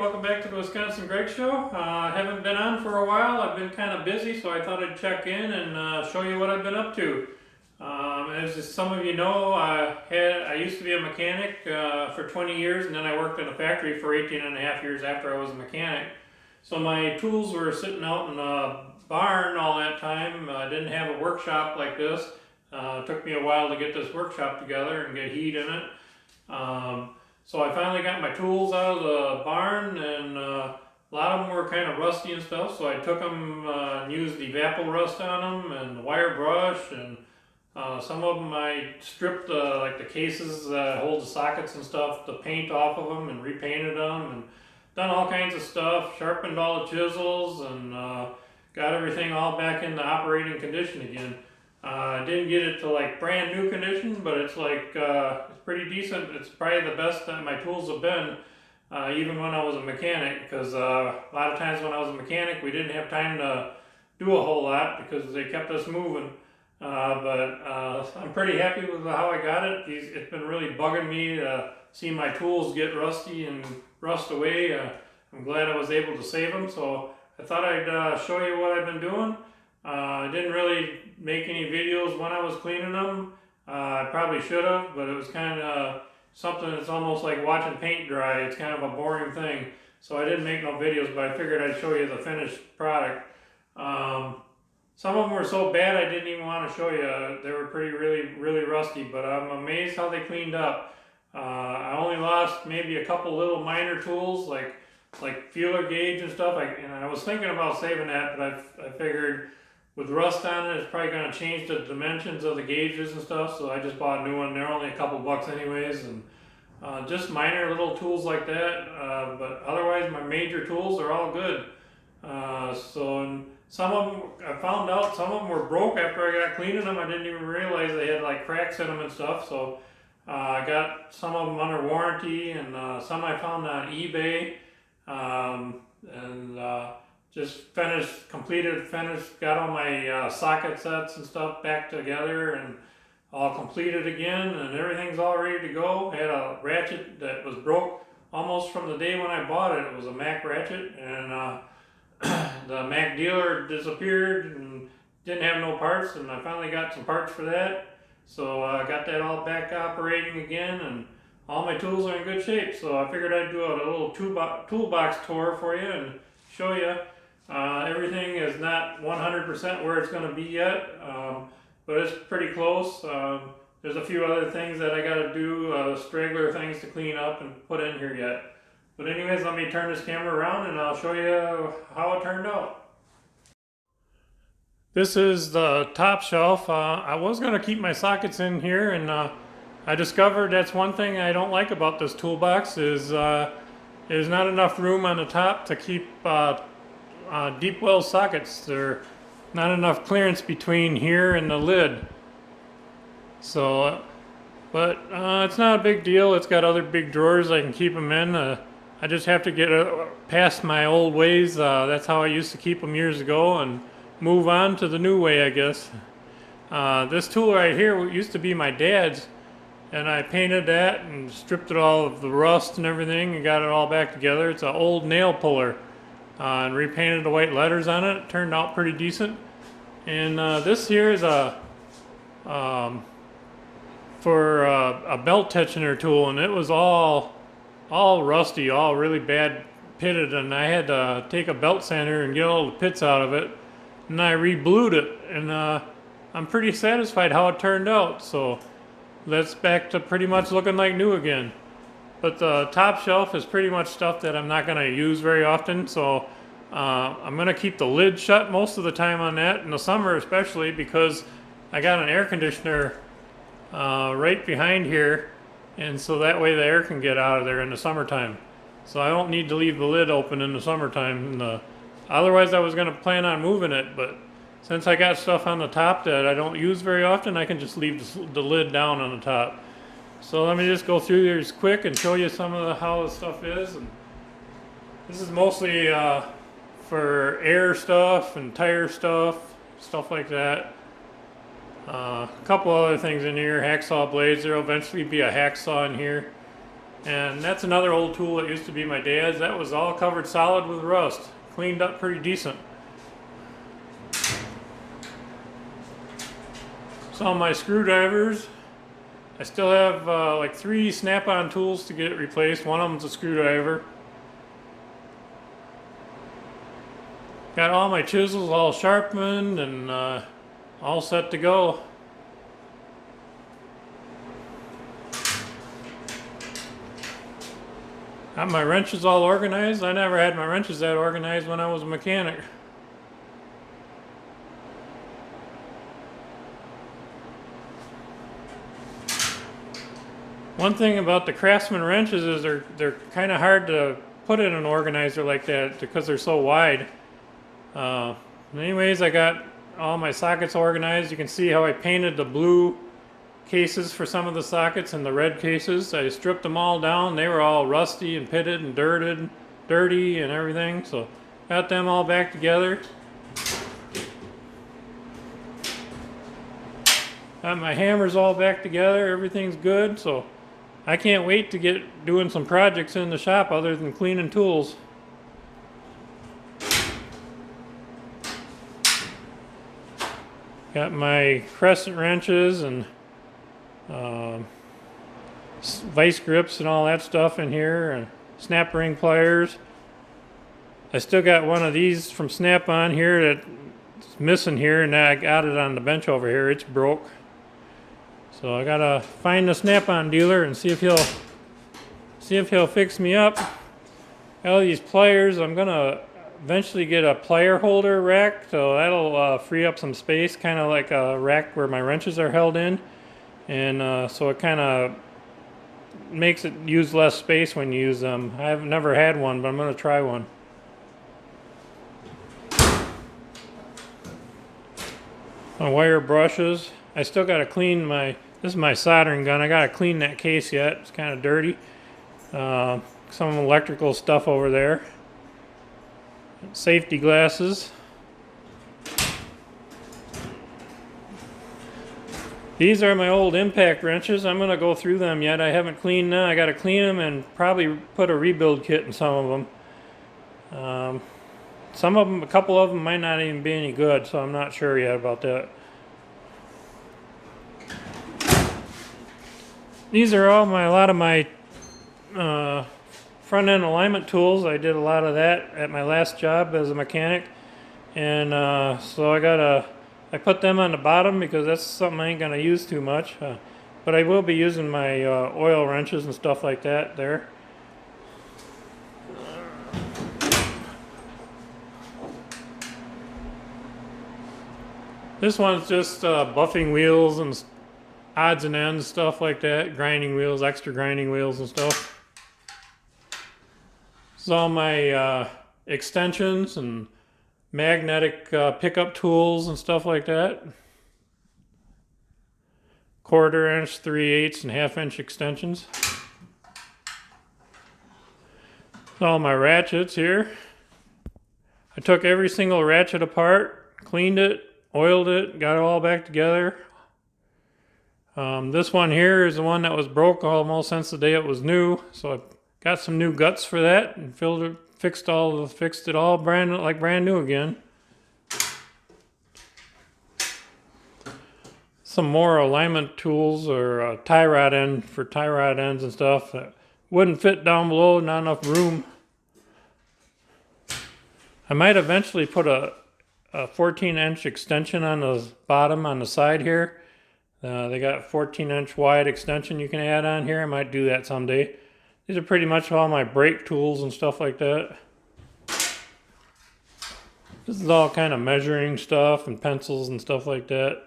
welcome back to the Wisconsin Greg Show. I haven't been on for a while. I've been kind of busy, so I thought I'd check in and show you what I've been up to. As some of you know, I used to be a mechanic for 20 years, and then I worked in a factory for 18 and a half years after I was a mechanic. So my tools were sitting out in a barn all that time. I didn't have a workshop like this. It took me a while to get this workshop together and get heat in it. So I finally got my tools out of the barn, and a lot of them were kind of rusty and stuff, so I took them and used Evaporust on them and the wire brush, and some of them I stripped like the cases that hold the sockets and stuff, the paint off of them, and repainted them, and done all kinds of stuff, sharpened all the chisels, and got everything all back into operating condition again. I didn't get it to like brand new condition, but it's like it's pretty decent. It's probably the best that my tools have been, even when I was a mechanic, because a lot of times when I was a mechanic we didn't have time to do a whole lot because they kept us moving. But I'm pretty happy with how I got it. It's been really bugging me to see my tools get rusty and rust away. I'm glad I was able to save them, so I thought I'd show you what I've been doing. I didn't really make any videos when I was cleaning them. I probably should have, but it was kind of something that's almost like watching paint dry. It's kind of a boring thing. So I didn't make no videos, but I figured I'd show you the finished product. Some of them were so bad I didn't even want to show you. They were really rusty, but I'm amazed how they cleaned up. I only lost maybe a couple little minor tools like feeler gauge and stuff. And I was thinking about saving that, but I figured with rust on it, it's probably going to change the dimensions of the gauges and stuff, so I just bought a new one. They're only a couple bucks anyways, and just minor little tools like that, but otherwise my major tools are all good. And some of them, I found out some of them were broke after I got cleaning them. I didn't even realize they had like cracks in them and stuff, so I got some of them under warranty, and some I found on eBay, just finished, got all my socket sets and stuff back together and all completed again, and everything's all ready to go. I had a ratchet that was broke almost from the day when I bought it. It was a Mac ratchet, and the Mac dealer disappeared and didn't have no parts, and I finally got some parts for that. So I got that all back operating again, and all my tools are in good shape. So I figured I'd do a little toolbox tour for you and show you. Everything is not 100% where it's going to be yet, but it's pretty close. There's a few other things that I got to do, straggler things to clean up and put in here yet. But anyways, let me turn this camera around and I'll show you how it turned out. This is the top shelf. I was going to keep my sockets in here, and I discovered that's one thing I don't like about this toolbox is there's not enough room on the top to keep deep well sockets. There's not enough clearance between here and the lid. So, but it's not a big deal. It's got other big drawers I can keep them in. I just have to get past my old ways. That's how I used to keep them years ago, and move on to the new way, I guess. This tool right here used to be my dad's, and I painted that and stripped it all of the rust and everything and got it all back together. It's an old nail puller. And repainted the white letters on it. It turned out pretty decent. And this here is for a belt tensioner tool, and it was all rusty, all really bad pitted, and I had to take a belt sander and get all the pits out of it, and I re-blued it, and I'm pretty satisfied how it turned out. So that's back to pretty much looking like new again. But the top shelf is pretty much stuff that I'm not going to use very often, so I'm going to keep the lid shut most of the time on that, in the summer especially, because I got an air conditioner right behind here, and so that way the air can get out of there in the summertime. So I don't need to leave the lid open in the summertime. Otherwise I was going to plan on moving it, but since I got stuff on the top that I don't use very often, I can just leave the lid down on the top. So let me just go through these quick and show you some of how the stuff is. And this is mostly for air stuff and tire stuff like that. A couple other things in here, hacksaw blades. There'll eventually be a hacksaw in here. And that's another old tool that used to be my dad's. That was all covered solid with rust. Cleaned up pretty decent. So my screwdrivers, I still have like 3 Snap-on tools to get replaced. One of them's a screwdriver. Got all my chisels all sharpened and all set to go. Got my wrenches all organized. I never had my wrenches that organized when I was a mechanic. One thing about the Craftsman wrenches is they're kind of hard to put in an organizer like that because they're so wide. Anyways, I got all my sockets organized. You can see how I painted the blue cases for some of the sockets and the red cases. I stripped them all down. They were all rusty and pitted and dirty and everything. So got them all back together. Got my hammers all back together. Everything's good. So I can't wait to get doing some projects in the shop other than cleaning tools. Got my crescent wrenches and vice grips and all that stuff in here, and snap ring pliers. I still got one of these from Snap-on here that's missing here, and I got it on the bench over here. It's broke. So I gotta find the Snap-on dealer and see if he'll fix me up. All these pliers, I'm gonna eventually get a plier holder rack, so that'll free up some space, kind of like a rack where my wrenches are held in. And so it kind of makes it use less space when you use them. I've never had one, but I'm going to try one. My wire brushes. I still got to clean this is my soldering gun. I got to clean that case yet. It's kind of dirty. Some electrical stuff over there. Safety glasses. These are my old impact wrenches. I'm going to go through them yet. I haven't cleaned them. I got to clean them and probably put a rebuild kit in some of them. Some of them, a couple of them might not even be any good, so I'm not sure yet about that. These are all a lot of my front end alignment tools. I did a lot of that at my last job as a mechanic. And so I put them on the bottom because that's something I ain't going to use too much. But I will be using my oil wrenches and stuff like that there. This one's just buffing wheels and odds and ends, stuff like that. Grinding wheels, extra grinding wheels and stuff. This is all my extensions and magnetic pickup tools and stuff like that. 1/4 inch, 3/8 and 1/2 inch extensions. All my ratchets here. I took every single ratchet apart, cleaned it, oiled it, got it all back together. This one here is the one that was broke almost since the day it was new, so I got some new guts for that and fixed it all brand new again. Some more alignment tools or tie rod end for tie rod ends and stuff that wouldn't fit down below, not enough room. I might eventually put a 14-inch extension on the bottom on the side here. They got 14-inch wide extension you can add on here. I might do that someday. These are pretty much all my brake tools and stuff like that. This is all kind of measuring stuff and pencils and stuff like that.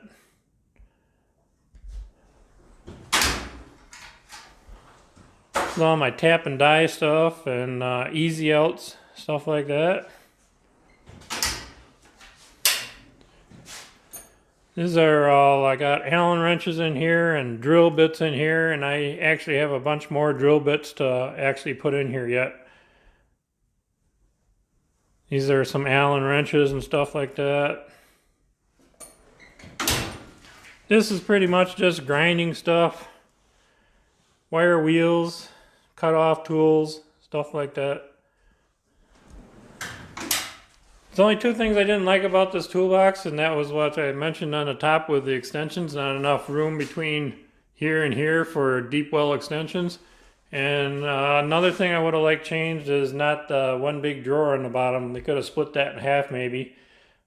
This is all my tap and die stuff and easy outs, stuff like that. These are all, I got Allen wrenches in here and drill bits in here, and I actually have a bunch more drill bits to actually put in here yet. These are some Allen wrenches and stuff like that. This is pretty much just grinding stuff. Wire wheels, cut off tools, stuff like that. There's only two things I didn't like about this toolbox, and that was what I mentioned on the top with the extensions. Not enough room between here and here for deep well extensions. And another thing I would have liked changed is not one big drawer on the bottom. They could have split that in half maybe.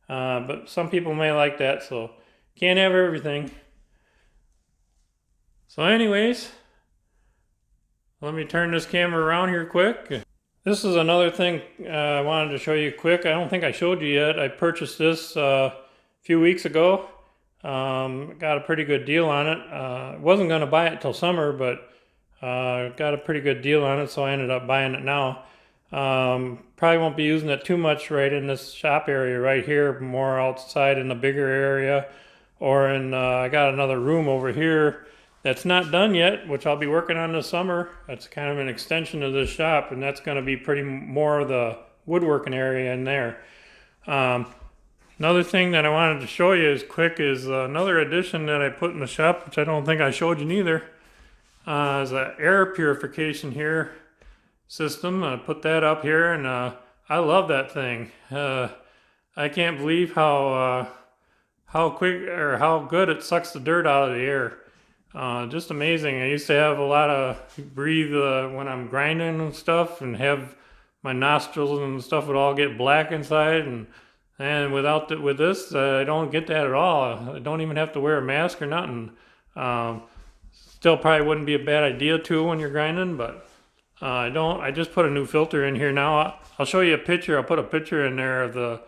But some people may like that, so can't have everything. So anyways, let me turn this camera around here quick. This is another thing I wanted to show you quick. I don't think I showed you yet. I purchased this a few weeks ago. Got a pretty good deal on it. Wasn't going to buy it till summer, but got a pretty good deal on it, so I ended up buying it now. Probably won't be using it too much right in this shop area right here, more outside in the bigger area, or in I got another room over here that's not done yet, which I'll be working on this summer. That's kind of an extension of this shop, and that's going to be pretty more of the woodworking area in there. Another thing that I wanted to show you is quick is another addition that I put in the shop, which I don't think I showed you neither. Is an air purification here system. I put that up here, and I love that thing. I can't believe how quick or how good it sucks the dirt out of the air. Just amazing. I used to have a lot of breathe when I'm grinding and stuff, and have my nostrils and stuff would all get black inside, and with this I don't get that at all. I don't even have to wear a mask or nothing. Still probably wouldn't be a bad idea too when you're grinding, but I just put a new filter in here now. I'll show you a picture. I'll put a picture in there of the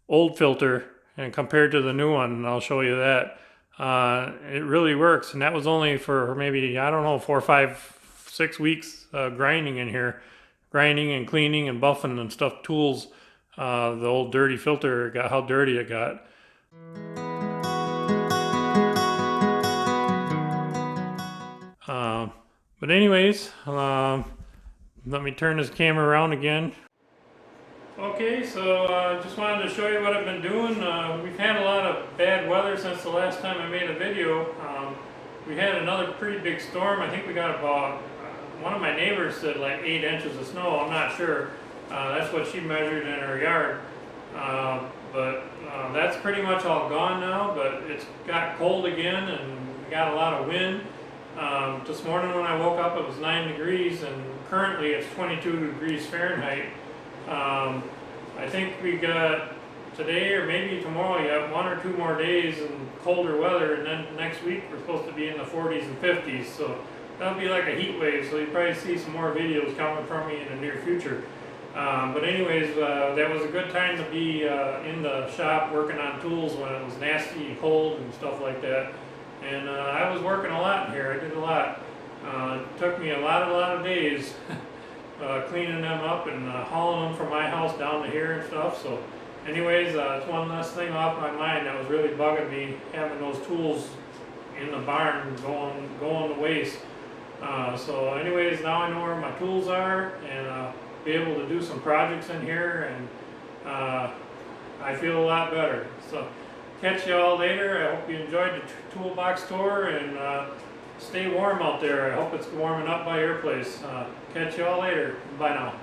old filter and compared to the new one, and I'll show you that. It really works, and that was only for maybe, I don't know, 4, 5, 6 weeks grinding in here. Grinding and cleaning and buffing and stuff, tools. The old dirty filter got how dirty it got. But anyways, let me turn this camera around again. Okay, so just wanted to show you what I've been doing. We've had a lot of bad weather since the last time I made a video. We had another pretty big storm. I think we got about, one of my neighbors said like 8 inches of snow. I'm not sure. That's what she measured in her yard. But that's pretty much all gone now, but it's got cold again, and we got a lot of wind. This morning when I woke up it was 9 degrees, and currently it's 22 degrees Fahrenheit. I think we got today or maybe tomorrow, you have 1 or 2 more days in colder weather, and then next week we're supposed to be in the 40s and 50s, so that'll be like a heat wave, so you'll probably see some more videos coming from me in the near future. But anyways, that was a good time to be in the shop working on tools when it was nasty and cold and stuff like that. And I was working a lot in here. I did a lot. It took me a lot of days cleaning them up and hauling them from my house down to here and stuff. So anyways, it's one less thing off my mind that was really bugging me, having those tools in the barn going to waste. So anyways, now I know where my tools are, and be able to do some projects in here, and I feel a lot better. So catch you all later. I hope you enjoyed the toolbox tour, and stay warm out there. I hope it's warming up by your place. Catch you all later. Bye now.